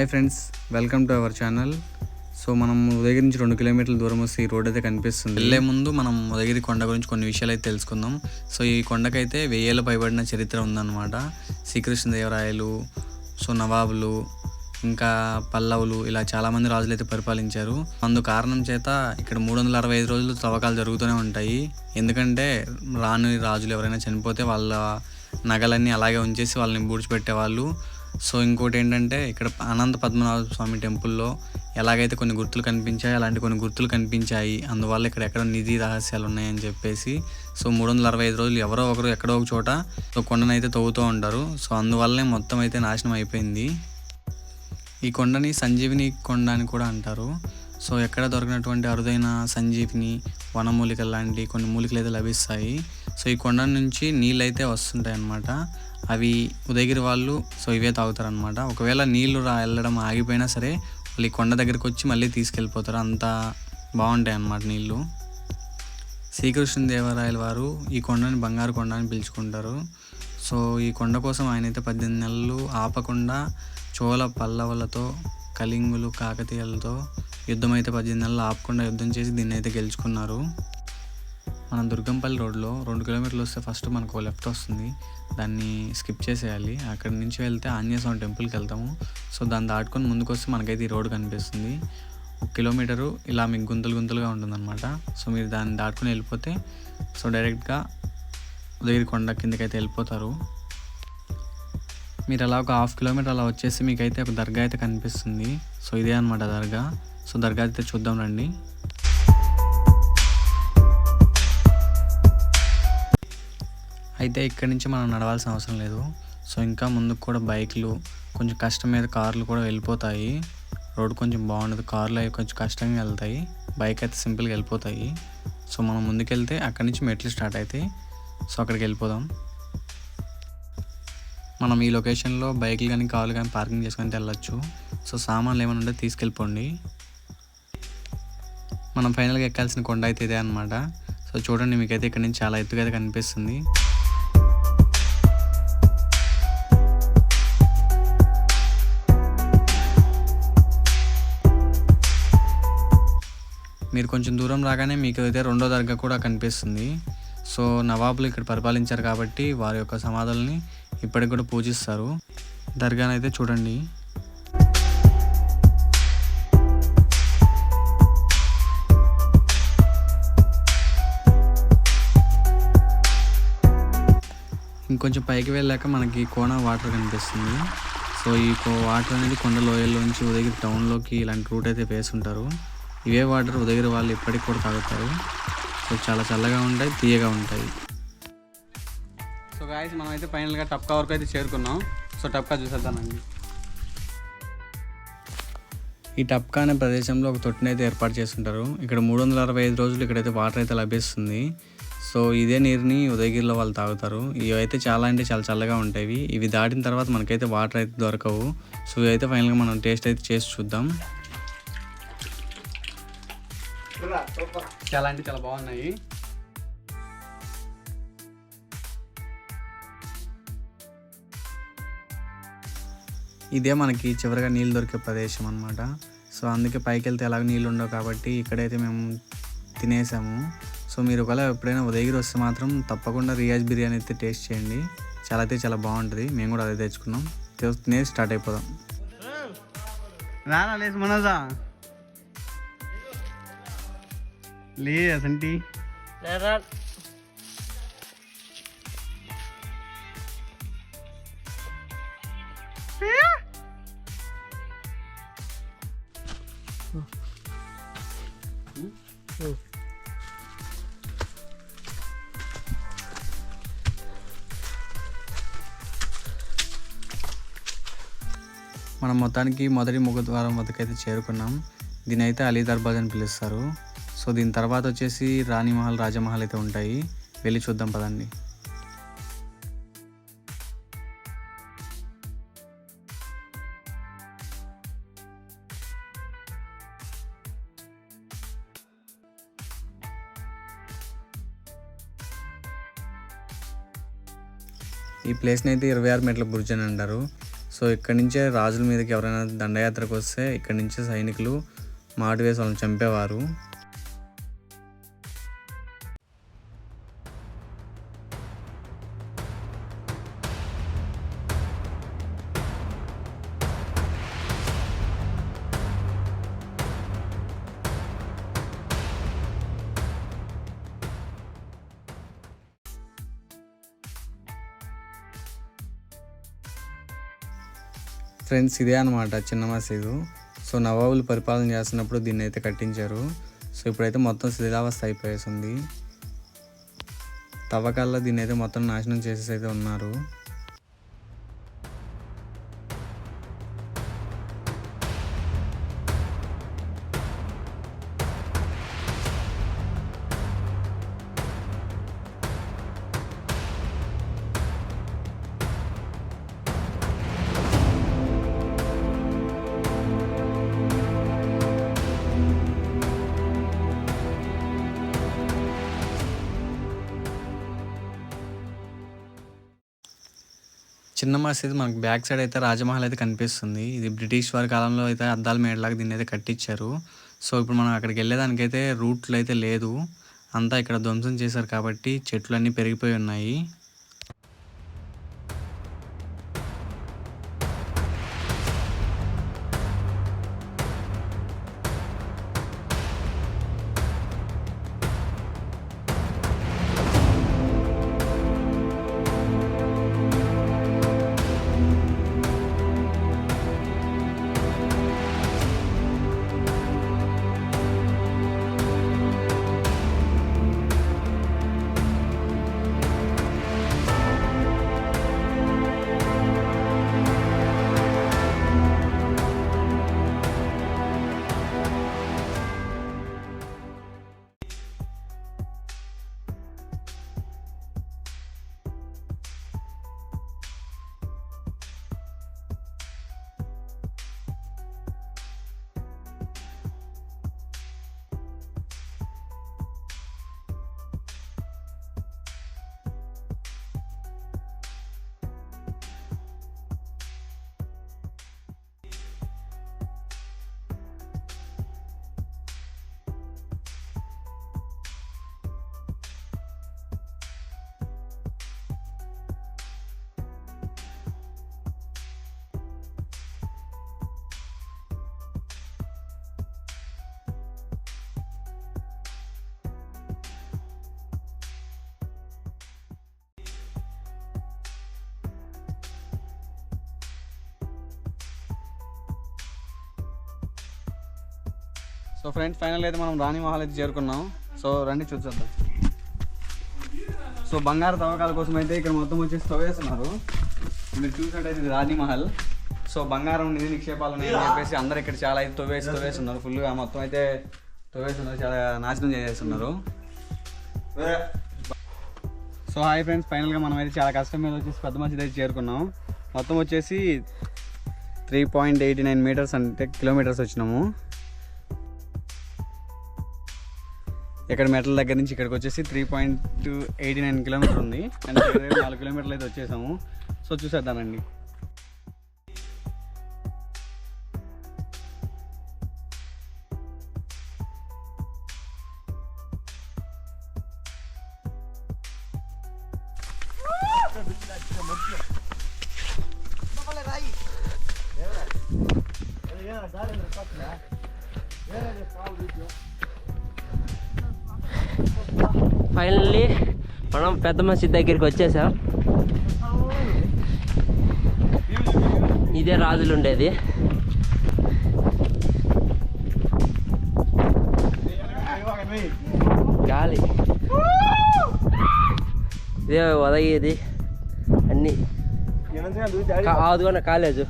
Hi friends, welcome to our channel. So మనం ఉదయగిరి నుంచి 2 కిలోమీటర్ల దూరం వస్తే ఈ రోడ్ అయితే కనిపిస్తుంది. వెళ్ళే ముందు మనం ఉదయగిరి కొండ గురించి కొన్ని విషయాలు అయితే తెలుసుకుందాం. సో ఈ కొండకైతే 1000 ఏళ్ళ పైబడిన చరిత్ర ఉందన్నమాట. శ్రీకృష్ణదేవరాయలు, సో నవాబులు, ఇంకా పల్లవులు, ఇలా చాలామంది రాజులు అయితే పరిపాలించారు. అందు కారణం చేత ఇక్కడ 365 రోజులు తవ్వకాలు జరుగుతూనే ఉంటాయి. ఎందుకంటే రాని రాజులు ఎవరైనా చనిపోతే వాళ్ళ నగలన్నీ అలాగే ఉంచేసి వాళ్ళని పూడ్చిపెట్టేవాళ్ళు. సో ఇంకోటి ఏంటంటే ఇక్కడ అనంత పద్మనాభ స్వామి టెంపుల్లో ఎలాగైతే కొన్ని గుర్తులు కనిపించాయి, అలాంటి కొన్ని గుర్తులు కనిపించాయి. అందువల్ల ఇక్కడ ఎక్కడ నిధి రహస్యాలు ఉన్నాయని చెప్పేసి సో 365 రోజులు ఎవరో ఒకరు ఎక్కడో ఒక చోట సో కొండనైతే తవ్వుతూ ఉంటారు. సో అందువల్లనే మొత్తం అయితే నాశనం అయిపోయింది. ఈ కొండని సంజీవిని కొండ అని కూడా అంటారు. సో ఎక్కడ దొరికినటువంటి అరుదైన సంజీవిని, వనమూలికలు లాంటి కొన్ని మూలికలు అయితే లభిస్తాయి. సో ఈ కొండ నుంచి నీళ్ళు అయితే వస్తుంటాయి అన్నమాట. అవి ఉదయగిరి వాళ్ళు సో ఇవే తాగుతారనమాట. ఒకవేళ నీళ్లు వెళ్ళడం ఆగిపోయినా సరే వాళ్ళు ఈ కొండ దగ్గరికి వచ్చి మళ్ళీ తీసుకెళ్ళిపోతారు. అంత బాగుంటాయి అన్నమాట నీళ్ళు. శ్రీకృష్ణదేవరాయల వారు ఈ కొండని బంగారు కొండ అని పిలుచుకుంటారు. సో ఈ కొండ కోసం ఆయన అయితే 18 నెలలు ఆపకుండా చోళ పల్లవులతో, కళింగులు, కాకతీయులతో యుద్ధం అయితే 18 నెలలు ఆపకుండా యుద్ధం చేసి దీన్ని అయితే గెలుచుకున్నారు. మనం దుర్గంపల్లి రోడ్లో 2 కిలోమీటర్లు వస్తే ఫస్ట్ మనకు లెఫ్ట్ వస్తుంది, దాన్ని స్కిప్ చేసేయాలి. అక్కడి నుంచి వెళ్తే ఆంజనేయ స్వామి టెంపుల్కి వెళ్తాము. సో దాన్ని దాటుకొని ముందుకు వస్తే మనకైతే ఈ రోడ్ కనిపిస్తుంది. 1 కిలోమీటరు ఇలా మీకు గుంతలుగా ఉంటుందన్నమాట. సో మీరు దాన్ని దాటుకొని వెళ్ళిపోతే సో డైరెక్ట్గా ఉదయగిరి కొండ కిందకైతే వెళ్ళిపోతారు. మీరు అలా ఒక 1/2 కిలోమీటర్ అలా వచ్చేసి మీకైతే ఒక దర్గా అయితే కనిపిస్తుంది. సో ఇదే అనమాట దర్గా. సో దర్గా అయితే చూద్దాం రండి. అయితే ఇక్కడి నుంచి మనం నడవాల్సిన అవసరం లేదు. సో ఇంకా ముందుకు కూడా బైక్లు, కొంచెం కష్టం మీద కార్లు కూడా వెళ్ళిపోతాయి. రోడ్ కొంచెం బాగుండదు, కార్లు అవి కొంచెం కష్టంగా వెళ్తాయి, బైక్ అయితే సింపుల్గా వెళ్ళిపోతాయి. సో మనం ముందుకెళ్తే అక్కడి నుంచి మెట్లు స్టార్ట్ అవుతాయి. సో అక్కడికి వెళ్ళిపోదాం. మనం ఈ లొకేషన్లో బైక్లు కానీ కార్లు కానీ పార్కింగ్ చేసుకొని వెళ్ళొచ్చు. సో సామాన్లు ఏమైనా ఉంటే తీసుకెళ్ళిపోండి. మనం ఫైనల్గా ఎక్కాల్సిన కొండ అయితే ఇదే అనమాట. సో చూడండి, మీకైతే ఇక్కడ నుంచి చాలా ఎత్తుగా అయితే కనిపిస్తుంది. మీరు కొంచెం దూరం రాగానే మీకు అయితే రెండో దర్గా కూడా కనిపిస్తుంది. సో నవాబులు ఇక్కడ పరిపాలించారు కాబట్టి వారి యొక్క సమాధుల్ని ఇప్పటికి కూడా పూజిస్తారు. దర్గాని అయితే చూడండి. ఇంకొంచెం పైకి వెళ్ళాక మనకి కోన వాటర్ కనిపిస్తుంది. సో ఈ వాటర్ అనేది కొండ లోయల్లోంచి ఉదయగిరి టౌన్లోకి ఇలాంటి రూట్ అయితే వేస్తుంటారు. ఇవే వాటర్ ఉదయగిరి వాళ్ళు ఇప్పటికి కూడా తాగుతారు. సో చాలా చల్లగా ఉంటాయి, తీయగా ఉంటాయి. సో గాయస్, మనం అయితే ఫైనల్గా టప్కా వరకు అయితే చేరుకున్నాం. సో టప్కా చూసేద్దామండి. ఈ టప్కా అనే ప్రదేశంలో ఒక తొట్టిని అయితే ఏర్పాటు చేస్తుంటారు. ఇక్కడ 365 రోజులు ఇక్కడైతే వాటర్ అయితే లభిస్తుంది. సో ఇదే నీరుని ఉదయగిరిలో వాళ్ళు తాగుతారు. ఇవి అయితే చాలా అంటే చాలా చల్లగా ఉంటాయి. ఇవి దాటిన తర్వాత మనకైతే వాటర్ అయితే దొరకవు. సో ఇవి అయితే ఫైనల్గా మనం టేస్ట్ అయితే చేసి చూద్దాం. చాలా అంటే చాలా బాగున్నాయి. ఇదే మనకి చివరిగా నీళ్ళు దొరికే ప్రదేశం అన్నమాట. సో అందుకే పైకి వెళ్తే ఎలాగో నీళ్ళు ఉండవు కాబట్టి ఇక్కడైతే మేము తినేసాము. సో మీరు ఒకవేళ ఎప్పుడైనా ఉదయగిరి వస్తే మాత్రం తప్పకుండా రియాజ్ బిర్యానీ అయితే టేస్ట్ చేయండి. చాలా అయితే చాలా బాగుంటుంది. మేము కూడా అదే తెచ్చుకున్నాం. తినేసి స్టార్ట్ అయిపోదాం. రానా లేసి మనోజా లే అసంటి మనం మొత్తానికి మొదటి ముఖద్వారం వద్దకైతే చేరుకున్నాం. దీని అయితే అలీ దర్బాజ్ అని పిలుస్తారు. సో దీని తర్వాత వచ్చేసి రాణిమహల్, రాజమహల్ అయితే ఉంటాయి. వెళ్ళి చూద్దాం పదండి. ఈ ప్లేస్ని అయితే 26 మెట్ల బుర్జ్ అని అంటారు. సో సో ఇక్కడి నుంచే రాజుల మీదకి ఎవరైనా దండయాత్రకు వస్తే ఇక్కడి నుంచే సైనికులు మాటు వేసి వాళ్ళని చంపేవారు. ఫ్రెండ్స్, ఇదే అనమాట చిన్న మసీదు. సో నవాబులు పరిపాలన చేస్తున్నప్పుడు దీన్ని అయితే కట్టించారు. సో ఇప్పుడైతే మొత్తం శిథిలావస్థ అయిపోయేసింది. తవ్వకాల్లో దీన్ని అయితే మొత్తం నాశనం చేసేసి అయితే ఉన్నారు. చిన్న మసీదు మనకు బ్యాక్ సైడ్ అయితే రాజమహల్ అయితే కనిపిస్తుంది. ఇది బ్రిటిష్ వారి కాలంలో అయితే అద్దాల మేడలాగా దీన్ని అయితే కట్టించారు. సో ఇప్పుడు మనం అక్కడికి వెళ్ళేదానికైతే రూట్లు అయితే లేదు, అంతా ఇక్కడ ధ్వంసం చేశారు కాబట్టి చెట్లు అన్నీ పెరిగిపోయి ఉన్నాయి. సో ఫ్రెండ్స్, ఫైనల్ అయితే మనం రాణి మహల్ అయితే చేరుకున్నాం. సో రండి చూసేద్దాం. సో బంగారు తవ్వకాల కోసం అయితే ఇక్కడ మొత్తం వచ్చేసి తవ్వేస్తున్నారు. మీరు చూసినట్టయితే ఇది రాణి మహల్. సో బంగారం నిధి నిక్షేపాలు ఉన్నాయని చెప్పేసి అందరు ఇక్కడ చాలా అయితే తవ్వేస్తున్నారు. ఫుల్గా మొత్తం అయితే తవ్వేస్తున్నారు, చాలా నాశనం చేసేస్తున్నారు. సో హాయ్ ఫ్రెండ్స్, ఫైనల్గా మనం అయితే చాలా కష్టం మీద వచ్చేసి పెద్ద మసీదు అయితే చేరుకున్నాం. మొత్తం వచ్చేసి 3.89 మీటర్స్ అంటే కిలోమీటర్స్ వచ్చినాము. ఇక్కడ మెట్ల దగ్గర నుంచి ఇక్కడికి వచ్చేసి 3.89 కిలోమీటర్ ఉంది. అండ్ 4 కిలోమీటర్లు అయితే వచ్చేసాము. సో చూసేద్దామండి. ఫైనల్లీ మనం పెద్ద మసీద్ దగ్గరికి వచ్చేసాం. ఇదే రాజులు ఉండేది. గాలి ఇదే ఉదగేది అన్నీ. అదిగోండి కాలేజు.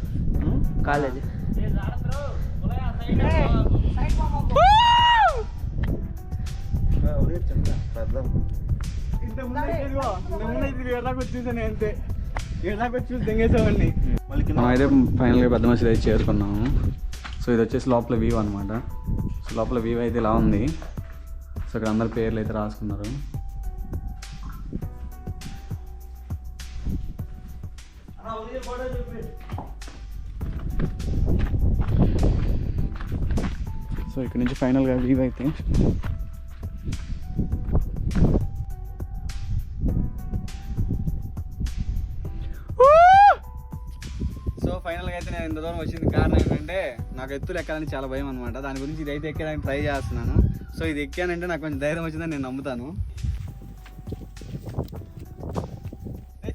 మనం అయితే ఫైనల్గా పెద్ద మసీదు అయితే చేరుకున్నాము. సో ఇది వచ్చేసి లోపల వ్యూ అనమాట. సో లోపల వ్యూ అయితే ఇలా ఉంది. సో ఇక్కడ అందరు పేర్లు అయితే రాసుకున్నారు. సో ఇక్కడ నుంచి ఫైనల్గా వ్యూ అయితే సో ఫైనల్గా అయితే నేను ఇంత దూరం వచ్చింది కారణం ఏంటంటే నాకు ఎత్తులు ఎక్కాలని చాలా భయం అనమాట. దాని గురించి ఇది అయితే ఎక్కడానికి ట్రై చేస్తున్నాను. సో ఇది ఎక్కానంటే నాకు కొంచెం ధైర్యం వచ్చిందని నేను నమ్ముతాను.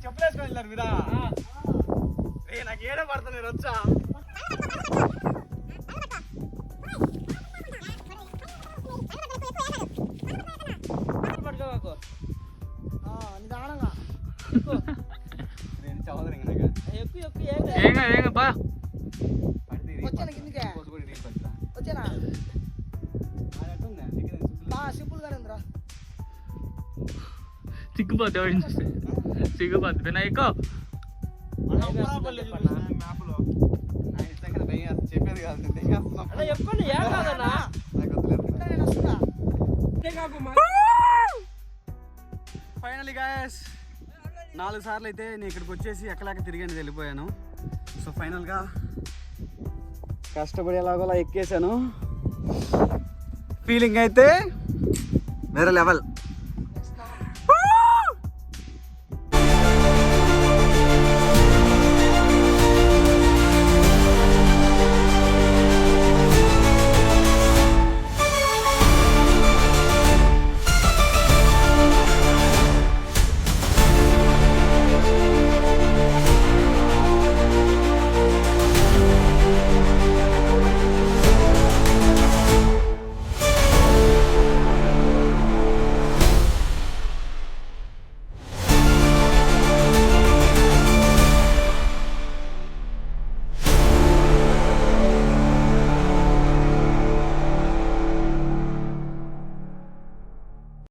చెప్పలేసుకొని వెళ్ళారు మీరా? నాకు ఏడే పడుతుంది వచ్చా. సిగ్గుపోతే సిగ్గుపోద్ది వినాయక చెప్పేది కాదు చెప్పండి ఏం కాదన్నా. ఫైనలీ గాయస్ 4 సార్లు అయితే నేను ఇక్కడికి వచ్చేసి ఎక్కలేక తిరిగి వెళ్ళిపోయాను. సో ఫైనల్గా కష్టపడి ఎలాగోలా ఎక్కేసాను. ఫీలింగ్ అయితే వేరే లెవెల్.